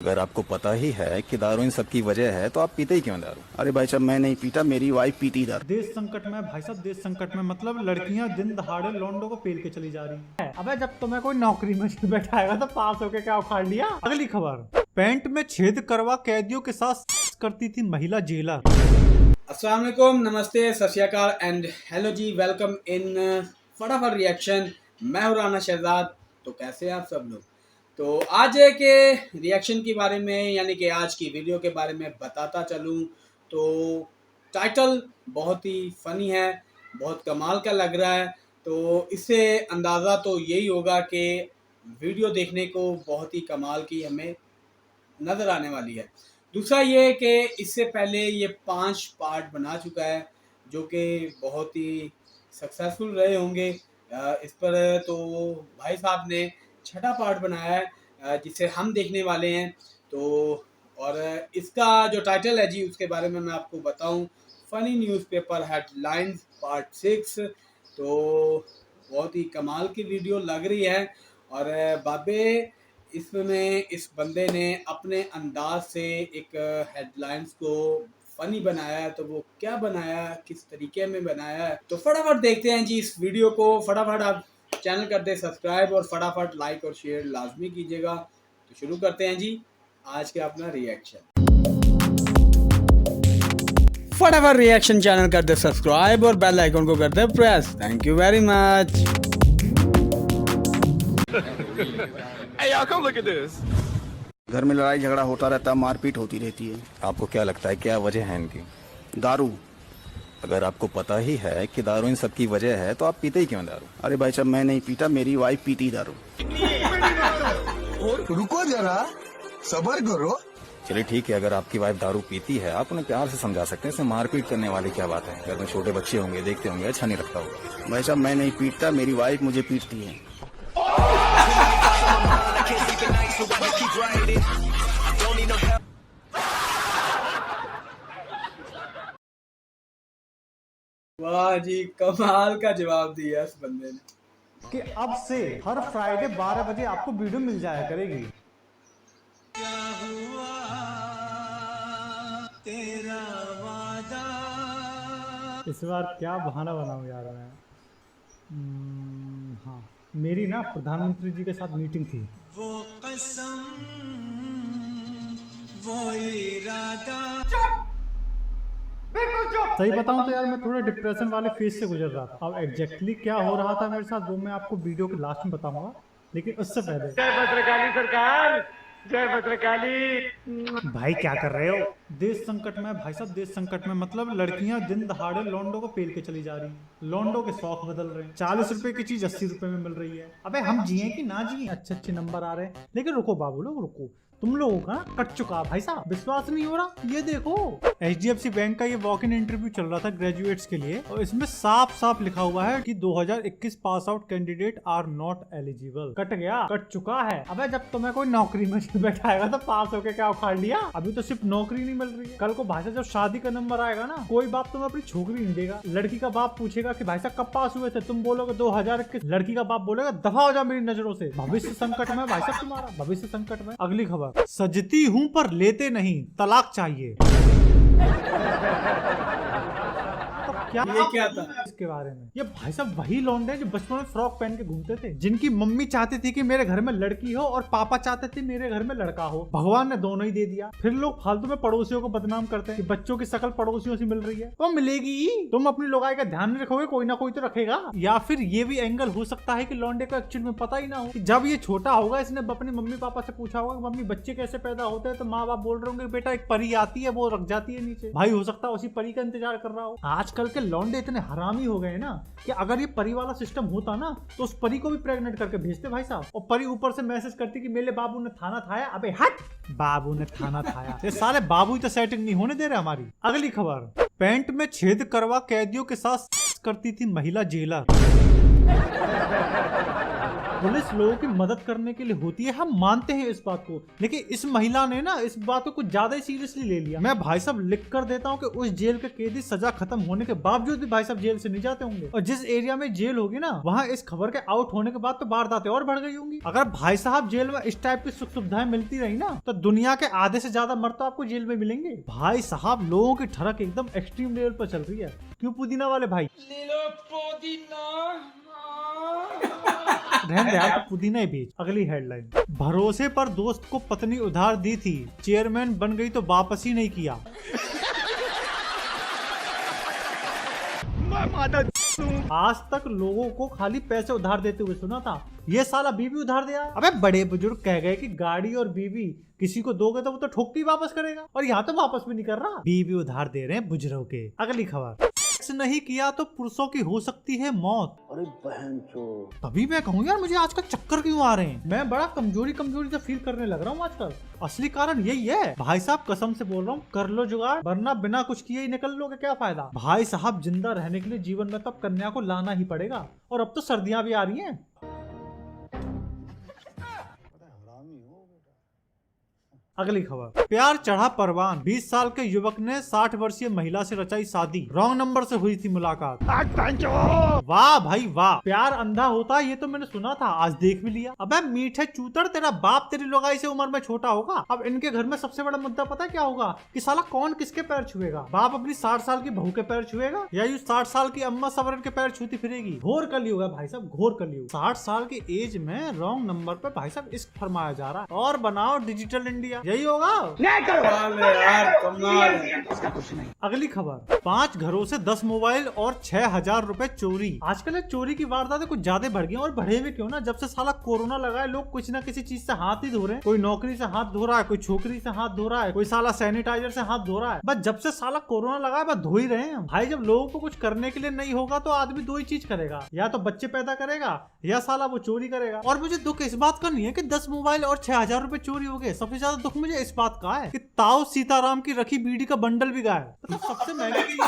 अगर आपको पता ही है कि दारू इन सब की वजह है तो आप पीते ही क्यों दारू? अरे भाई साहब, मैं नहीं पीता, मेरी वाइफ पीती दारू। देश संकट में भाई साहब, देश संकट में मतलब लड़कियां दिन दहाड़े लौंडों को पेल के चली जा रही हैं। अबे जब तुम्हें कोई नौकरी में बैठाएगा तो पास होके क्या उखाड़ लिया। अगली खबर, पैंट में छेद करवा कैदियों के साथ करती थी महिला जेलर। अस्सलाम वालेकुम, नमस्ते, Sat Shri Akal and hello ji, welcome in Fatafat reaction. मैं हूं राना शहजाद। तो कैसे हैं आप सब लोग? तो आज के रिएक्शन के बारे में यानी कि आज की वीडियो के बारे में बताता चलूं तो टाइटल बहुत ही फ़नी है, बहुत कमाल का लग रहा है। तो इससे अंदाज़ा तो यही होगा कि वीडियो देखने को बहुत ही कमाल की हमें नज़र आने वाली है। दूसरा ये कि इससे पहले ये 5 पार्ट बना चुका है जो कि बहुत ही सक्सेसफुल रहे होंगे। इस पर तो भाई साहब ने 6ठा पार्ट बनाया है जिसे हम देखने वाले हैं। तो और इसका जो टाइटल है जी उसके बारे में मैं आपको बताऊं, फ़नी न्यूज़पेपर हेडलाइंस पार्ट 6। तो बहुत ही कमाल की वीडियो लग रही है। और बाबे इसमें इस बंदे ने अपने अंदाज से एक हेडलाइंस को फ़नी बनाया है। तो वो क्या बनाया, किस तरीके में बनाया है, तो फटाफट देखते हैं जी इस वीडियो को। फटाफट आप चैनल कर दे सब्सक्राइब और फटाफट लाइक और शेयर लाजमी कीजिएगा। तो शुरू करते हैं जी आज के अपना रिएक्शन। फटाफट रिएक्शन चैनल कर दे सब्सक्राइब और बेल आइकन को कर दे press. Thank you very much. Hey, y'all, come look at this. घर में लड़ाई झगड़ा होता रहता है, मारपीट होती रहती है। आपको क्या लगता है क्या वजह है इनकी? दारू। अगर आपको पता ही है कि दारू इन सब की वजह है तो आप पीते ही क्यों दारू? अरे भाई साहब, मैं नहीं पीता, मेरी वाइफ पीती दारू। रुको जरा, सबर करो। चलिए ठीक है, अगर आपकी वाइफ दारू पीती है आप उन्हें प्यार से समझा सकते हैं, इसमें मारपीट करने वाली क्या बात है? घर में छोटे बच्चे होंगे, देखते होंगे, अच्छा नहीं लगता होगा। भाई साहब, मैं नहीं पीता, मेरी वाइफ मुझे पीटती है। वाह जी, कमाल का जवाब दिया इस बंदे ने कि अब से हर फ्राइडे 12 बजे आपको वीडियो मिल जाया करेगी। इस बार क्या बहाना बनाऊं यार मैं। हाँ, मेरी ना प्रधानमंत्री जी के साथ मीटिंग थी। वो कसम, वो इरादा। सही बताऊं तो यार मैं थोड़ा डिप्रेशन वाले फेज से गुजर रहा था। अब एग्जैक्टली क्या हो रहा था मेरे साथ वो मैं आपको वीडियो के लास्ट में बताऊंगा, लेकिन उससे पहले जय भद्रकाली सरकार, जय भद्रकाली। भाई क्या कर रहे हो? देश संकट में भाई साहब, देश संकट में मतलब लड़कियां दिन दहाड़े लौंडों को पेल के चली जा रही हैं। लौंडों के शौक बदल रहे हैं। 40 रुपए की चीज 80 रुपए में मिल रही है। अबे हम जिए कि ना जिए, अच्छे अच्छे नंबर आ रहे हैं, लेकिन रुको बाबू लोग रुको, तुम लोगों का कट चुका भाई साहब, विश्वास नहीं हो रहा। ये देखो, HDFC बैंक का ये वॉक इन इंटरव्यू चल रहा था ग्रेजुएट्स के लिए, और इसमें साफ साफ लिखा हुआ है कि 2021 pass out candidate are not eligible. Cut गया, कट चुका है। अबे जब तुम्हें कोई नौकरी में बैठाएगा तो पास होके क्या उखाड़ लिया। अभी तो सिर्फ नौकरी नहीं मिल रही है, कल को भाई साहब जब शादी का नंबर आएगा ना, कोई बाप तुम्हें अपनी छोकरी नहीं देगा। लड़की का बाप पूछेगा कि भाई साहब कब पास हुए थे, तुम बोलोगे 2021, लड़की का बाप बोलेगा दफा हो जा मेरी नजरों से। भविष्य संकट में भाई साहब, तुम्हारा भविष्य संकट में। अगली खबर, सजती हूं पर लेते नहीं, तलाक चाहिए। क्या ये क्या था? इसके बारे में, ये भाई साहब वही लौंडे जो बचपन में फ्रॉक पहन के घूमते थे, जिनकी मम्मी चाहती थी कि मेरे घर में लड़की हो और पापा चाहते थे मेरे घर में लड़का हो। भगवान ने दोनों ही दे दिया। फिर लोग फालतू में पड़ोसियों को बदनाम करते हैं कि बच्चों की शक्ल पड़ोसियों से मिल रही है। तो मिलेगी ही, तुम अपनी लोगाई का ध्यान नहीं रखोगे, कोई ना कोई तो रखेगा। या फिर ये भी एंगल हो सकता है कि लौंडे को एक्चुअली में पता ही ना हो कि जब ये छोटा होगा इसने अपने मम्मी पापा से पूछा होगा मम्मी बच्चे कैसे पैदा होते हैं, तो माँ बाप बोल रहे होंगे बेटा एक परी आती है वो रख जाती है नीचे। भाई हो सकता है उसी परी का इंतजार कर रहा हो। आजकल के लौंडे इतने हरामी हो गए ना कि अगर ये परी वाला सिस्टम होता ना तो उस परी को भी प्रेग्नेंट करके भेजते भाई साहब, और परी ऊपर से मैसेज करती कि मेरे बाबू ने थाना थाया। अबे हट, बाबू ने थाना थाया। ये साले बाबू ही तो सेटिंग नहीं होने दे रहे हमारी। अगली खबर, पैंट में छेद करवा कैदियों के साथ करती थी महिला जेलर। पुलिस लोगों की मदद करने के लिए होती है, हम मानते हैं इस बात को, लेकिन इस महिला ने ना इस बात को कुछ ज्यादा ही सीरियसली ले लिया। मैं भाई साहब लिख कर देता हूँ कि उस जेल के कैदी सजा खत्म होने के बावजूद भी भाई साहब जेल से नहीं जाते होंगे, और जिस एरिया में जेल होगी ना वहाँ इस खबर के आउट होने के बाद तो वारदातें और बढ़ गई होंगी। अगर भाई साहब जेल में इस टाइप की सुख सुविधाएं मिलती रही ना तो दुनिया के आधे से ज्यादा मर्द तो आपको जेल में मिलेंगे। भाई साहब लोगों की ठरक एकदम एक्सट्रीम लेवल पर चल रही है। क्यों पुदीना वाले भाई? रहने दे यार, तो पुदीना ही बेच। अगली हेडलाइन, भरोसे पर दोस्त को पत्नी उधार दी थी, चेयरमैन बन गई तो वापस ही नहीं किया। आज तक लोगों को खाली पैसे उधार देते हुए सुना था, ये साला बीवी उधार दिया। अबे बड़े बुजुर्ग कह गए कि गाड़ी और बीवी किसी को दोगे तो वो तो ठोक के वापस करेगा, और यहाँ तो वापस भी नहीं कर रहा, बीवी उधार दे रहे हैं बुजुर्गों के। अगली खबर, सेक्स नहीं किया तो पुरुषों की हो सकती है मौत। अरे बहन चो, तभी मैं कहूँ यार मुझे आजकल चक्कर क्यों आ रहे हैं, मैं बड़ा कमजोरी सा फील करने लग रहा हूँ आजकल। असली कारण यही है भाई साहब, कसम से बोल रहा हूँ, कर लो जुगाड़, वरना बिना कुछ किए ही निकल लोगे, क्या फायदा। भाई साहब जिंदा रहने के लिए जीवन में तब कन्या को लाना ही पड़ेगा, और अब तो सर्दियां भी आ रही हैं। अगली खबर, प्यार चढ़ा परवान, 20 साल के युवक ने 60 वर्षीय महिला से रचाई शादी, रॉन्ग नंबर से हुई थी मुलाकात। वाह भाई वाह, प्यार अंधा होता है ये तो मैंने सुना था, आज देख भी लिया। अबे मीठे चूतर, तेरा बाप तेरी लोगाई से उम्र में छोटा होगा। अब इनके घर में सबसे बड़ा मुद्दा पता क्या होगा कि साला कौन किसके पैर छुएगा, बाप अपनी 60 साल की बहू के पैर छुएगा या यूं 60 साल की अम्मा सवरन के पैर छूती फिरेगी। घोर कलयुग है भाई साहब, घोर कलयुग। 60 साल की एज में रॉन्ग नंबर पे भाई साहब इश्क फरमाया जा रहा है। और बनाओ डिजिटल इंडिया, यही होगा। अगली खबर, 5 घरों से 10 मोबाइल और 6,000 रुपए चोरी। आजकल चोरी की वारदातें कुछ ज्यादा बढ़ गई और बढ़े हुए क्यों ना, जब से साला कोरोना लगा है लोग कुछ ना किसी चीज से हाथ ही धो रहे हैं। कोई नौकरी से हाथ धो रहा है, कोई छोकरी से हाथ धो रहा है, कोई साला सैनिटाइजर से हाथ धो रहा है। बस जब से साला कोरोना लगा है बस धो ही रहे हैं भाई। जब लोगों को कुछ करने के लिए नहीं होगा तो आदमी दो ही चीज करेगा, या तो बच्चे पैदा करेगा या साला वो चोरी करेगा। और मुझे दुख इस बात का नहीं है कि 10 मोबाइल और 6,000 रुपए चोरी हो गए, सबसे ज्यादा दुख मुझे इस बात का है कि ताऊ सीताराम की रखी बीड़ी का बंडल भी गायब। मतलब सबसे महंगी चीज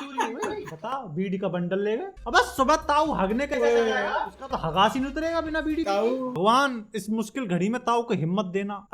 चोरी हो गई। बताओ, बीड़ी का बंडल ले गए। अब सुबह ताऊ हगने के उसका तो हगास ही नहीं उतरेगा बिना बीड़ी। भगवान इस मुश्किल घड़ी में ताऊ को हिम्मत देना।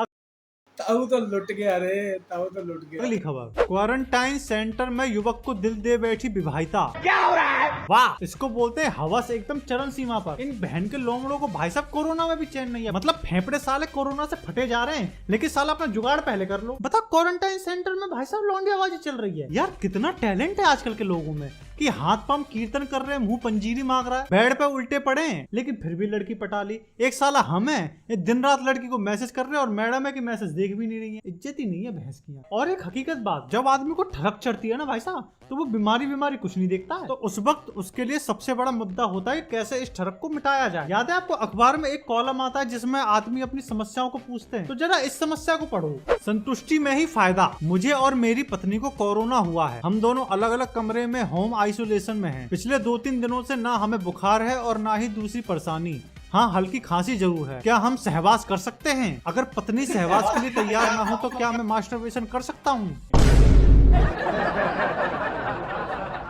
ताऊ तो लुट गया रे, ताऊ तो लुट गया। अगली खबर, क्वारंटाइन सेंटर में युवक को दिल दे बैठी विवाहिता। क्या हो रहा है? वाह, इसको बोलते हैं हवस एकदम चरम सीमा पर। इन बहन के लोंगड़ों को भाई साहब कोरोना में भी चैन नहीं है। मतलब फेफड़े साले कोरोना से फटे जा रहे हैं, लेकिन साला अपना जुगाड़ पहले कर लो। बता, क्वारंटाइन सेंटर में भाई साहब लौंडियाबाजी चल रही है। यार कितना टैलेंट है आजकल के लोगों में कि हाथ पंप कीर्तन कर रहे हैं, मुंह पंजीरी मांग रहा है, बेड पे उल्टे पड़े हैं, लेकिन फिर भी लड़की पटा ली। एक साला हम है, ये दिन रात लड़की को मैसेज कर रहे हैं और मैडम है कि मैसेज देख भी नहीं रही है। इज्जत ही नहीं है भैंस की। और एक हकीकत बात, जब आदमी को ठरक चढ़ती है ना भाई साहब, तो वो बीमारी कुछ नहीं देखता है, तो उस वक्त उसके लिए सबसे बड़ा मुद्दा होता है कैसे इस ठरक को मिटाया जाए। याद है आपको अखबार में एक कॉलम आता है जिसमें आदमी अपनी समस्याओं को पूछते हैं, तो जरा इस समस्या को पढ़ो। संतुष्टि में ही फायदा, मुझे और मेरी पत्नी को कोरोना हुआ है, हम दोनों अलग अलग कमरे में होम आइसोलेशन में हैं। पिछले 2-3 दिनों से ना हमें बुखार है और ना ही दूसरी परेशानी, हाँ हल्की खांसी जरूर है। क्या हम सहवास कर सकते हैं? अगर पत्नी सहवास के लिए तैयार ना हो तो क्या मैं मास्टरबेशन कर सकता हूँ?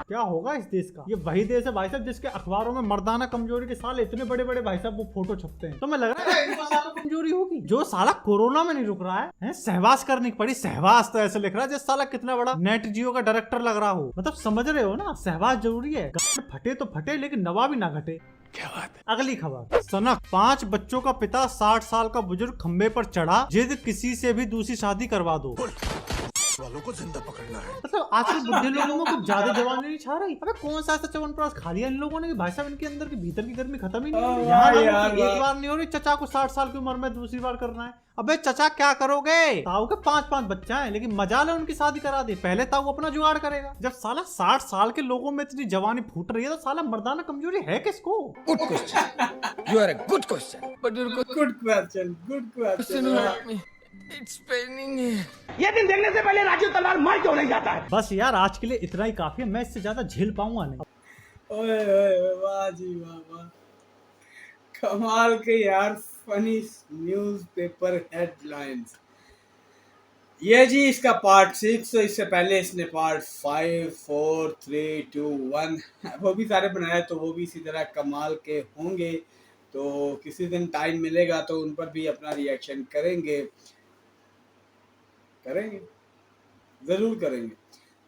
क्या होगा इस देश का? ये वही देश है भाई साहब जिसके अखबारों में मर्दाना कमजोरी के साले इतने बड़े बड़े भाई साहब वो फोटो छपते हैं। तो मैं लग रहा है कमजोरी होगी। जो साला कोरोना में नहीं रुक रहा है सहवास करनी पड़ी। सहवास तो ऐसे लिख रहा है जैसे साला कितना बड़ा नेट जियो का डायरेक्टर लग रहा हो। मतलब समझ रहे हो ना, सहवास जरूरी है। फटे तो फटे लेकिन नवा भी ना घटे। क्या बात है? अगली खबर, सनक, 5 बच्चों का पिता 60 साल का बुजुर्ग खंबे पर चढ़ा, जिद किसी से भी दूसरी शादी करवा दो। वालों को जिंदा पकड़ना है। मतलब आजकल बुढ़े लोगों में कुछ ज्यादा जवानी नहीं छा रही। अबे कौन सा ऐसा च्यवनप्राश खा लिया इन लोगों ने कि भाई साहब इनके अंदर की भीतर की गर्मी खत्म ही नहीं हो रही। एक बार नहीं हो रही, चचा को 60 साल की उम्र में दूसरी बार करना है। अबे चचा क्या करोगे? ताऊ के 5-5 बच्चा है, लेकिन मजाल है उनकी शादी करा दे। पहले ताऊ अपना जुगाड़ करेगा। जब साला 60 साल के लोगों में इतनी जवानी फूट रही है तो साला मर्दाना कमजोरी है किसको? Good question. You are a good question. But you're good. Good question. Good question. It's paining. ये दिन देखने से पहले राजू तलवार मार क्यों नहीं जाता है? बस यार आज के लिए इतना ही काफी है, मैं इससे ज्यादा झेल पाऊंगा नहीं। ओए ओए वाह जी वाह वाह, कमाल के यार फनी न्यूज़पेपर हेडलाइंस। ये जी इसका पार्ट 6, तो इससे पहले इसने पार्ट 5, 4, 3, 2, 1 वो भी सारे बनाए, तो वो भी इसी तरह कमाल के होंगे। तो किसी दिन टाइम मिलेगा तो उन पर भी अपना रिएक्शन करेंगे, ज़रूर करेंगे।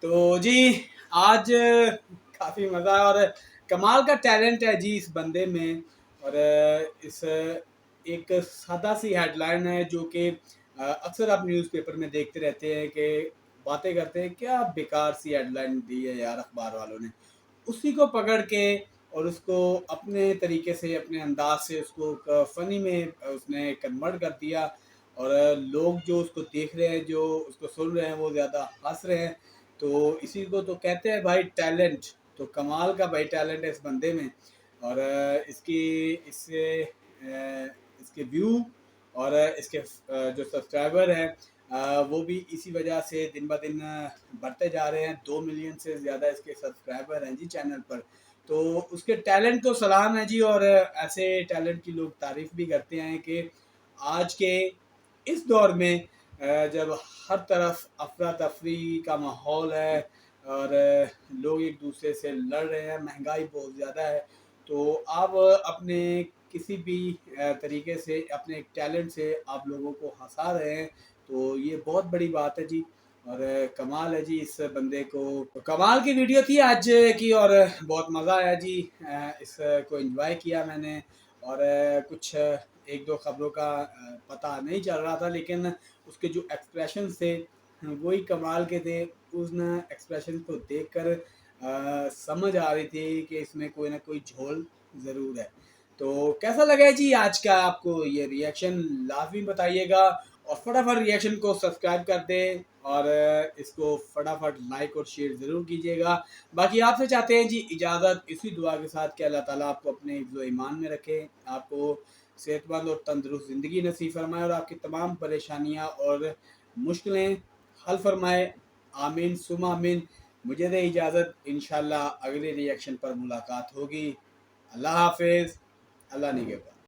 तो जी आज काफ़ी मज़ा आया और कमाल का टैलेंट है जी इस बंदे में। और इस एक सादा सी हेडलाइन है जो कि अक्सर आप न्यूज़पेपर में देखते रहते हैं कि बातें करते हैं, क्या बेकार सी हेडलाइन दी है यार अखबार वालों ने। उसी को पकड़ के और उसको अपने तरीके से, अपने अंदाज से उसको फ़नी में उसने कन्वर्ट कर दिया। और लोग जो उसको देख रहे हैं, जो उसको सुन रहे हैं, वो ज़्यादा हंस रहे हैं। तो इसी को तो कहते हैं भाई टैलेंट। तो कमाल का भाई टैलेंट है इस बंदे में। और इसके व्यू और इसके जो सब्सक्राइबर हैं वो भी इसी वजह से दिन ब दिन बढ़ते जा रहे हैं। 2 मिलियन से ज़्यादा इसके सब्सक्राइबर हैं जी चैनल पर। तो उसके टैलेंट को सलाम है जी। और ऐसे टैलेंट की लोग तारीफ़ भी करते हैं कि आज के इस दौर में जब हर तरफ अफरा तफरी का माहौल है और लोग एक दूसरे से लड़ रहे हैं, महंगाई बहुत ज़्यादा है, तो आप अपने किसी भी तरीके से अपने टैलेंट से आप लोगों को हंसा रहे हैं, तो ये बहुत बड़ी बात है जी। और कमाल है जी इस बंदे को। तो कमाल की वीडियो थी आज की और बहुत मज़ा आया जी। इसको एंजॉय किया मैंने। और कुछ एक दो खबरों का पता नहीं चल रहा था, लेकिन उसके जो एक्सप्रेशन थे वही कमाल के थे। उन एक्सप्रेशन को देखकर समझ आ रही थी कि इसमें कोई ना कोई झोल ज़रूर है। तो कैसा लगा जी आज का आपको ये रिएक्शन, लाजमी बताइएगा। और फटाफट रिएक्शन को सब्सक्राइब कर दें और इसको फटाफट लाइक और शेयर ज़रूर कीजिएगा। बाकी आपसे चाहते हैं जी इजाज़त, इसी दुआ के साथ कि अल्लाह ताला आपको अपने हिफ्ज़ ईमान में रखे, आपको सेहतमंद और तंदुरुस्त ज़िंदगी नसीब फरमाए और आपकी तमाम परेशानियाँ और मुश्किलें हल फरमाए। आमीन सुमा आमीन। मुझे दे इजाज़त, इंशाल्लाह अगले रिएक्शन पर मुलाकात होगी। अल्लाह हाफ़िज़, अल्लाह निगहबान।